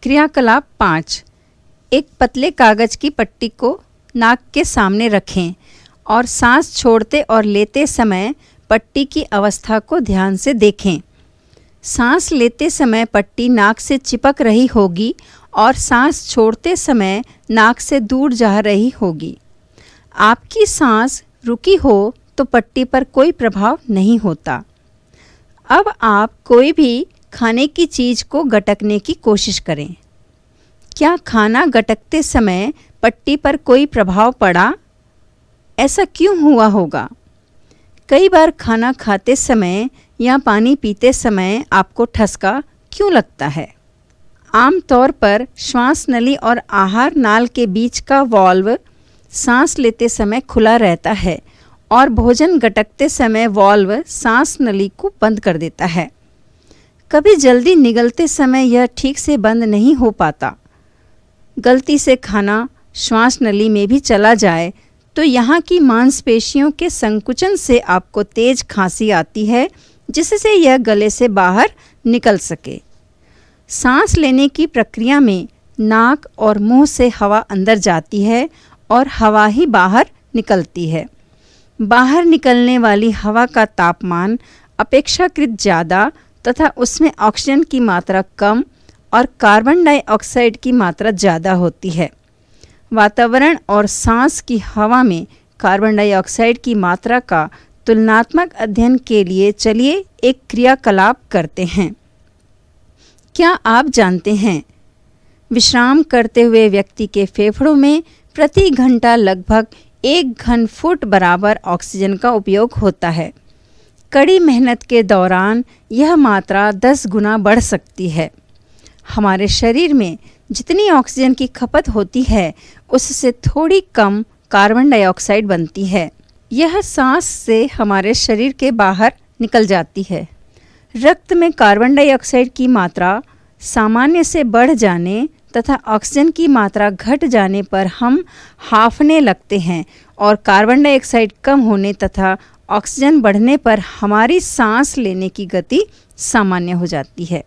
क्रियाकलाप 5। एक पतले कागज की पट्टी को नाक के सामने रखें और सांस छोड़ते और लेते समय पट्टी की अवस्था को ध्यान से देखें। सांस लेते समय पट्टी नाक से चिपक रही होगी और सांस छोड़ते समय नाक से दूर जा रही होगी। आपकी सांस रुकी हो तो पट्टी पर कोई प्रभाव नहीं होता। अब आप कोई भी खाने की चीज़ को गटकने की कोशिश करें। क्या खाना गटकते समय पट्टी पर कोई प्रभाव पड़ा? ऐसा क्यों हुआ होगा? कई बार खाना खाते समय या पानी पीते समय आपको ठसका क्यों लगता है? आमतौर पर श्वास नली और आहार नाल के बीच का वाल्व सांस लेते समय खुला रहता है और भोजन गटकते समय वाल्व सांस नली को बंद कर देता है। कभी जल्दी निगलते समय यह ठीक से बंद नहीं हो पाता। गलती से खाना श्वास नली में भी चला जाए तो यहाँ की मांसपेशियों के संकुचन से आपको तेज खांसी आती है, जिससे यह गले से बाहर निकल सके। सांस लेने की प्रक्रिया में नाक और मुंह से हवा अंदर जाती है और हवा ही बाहर निकलती है। बाहर निकलने वाली हवा का तापमान अपेक्षाकृत ज़्यादा तथा उसमें ऑक्सीजन की मात्रा कम और कार्बन डाइऑक्साइड की मात्रा ज़्यादा होती है। वातावरण और सांस की हवा में कार्बन डाइऑक्साइड की मात्रा का तुलनात्मक अध्ययन के लिए चलिए एक क्रियाकलाप करते हैं। क्या आप जानते हैं, विश्राम करते हुए व्यक्ति के फेफड़ों में प्रति घंटा लगभग 1 घन फुट बराबर ऑक्सीजन का उपयोग होता है। कड़ी मेहनत के दौरान यह मात्रा 10 गुना बढ़ सकती है। हमारे शरीर में जितनी ऑक्सीजन की खपत होती है उससे थोड़ी कम कार्बन डाइऑक्साइड बनती है। यह सांस से हमारे शरीर के बाहर निकल जाती है। रक्त में कार्बन डाइऑक्साइड की मात्रा सामान्य से बढ़ जाने तथा ऑक्सीजन की मात्रा घट जाने पर हम हांफने लगते हैं और कार्बन डाइऑक्साइड कम होने तथा ऑक्सीजन बढ़ने पर हमारी सांस लेने की गति सामान्य हो जाती है।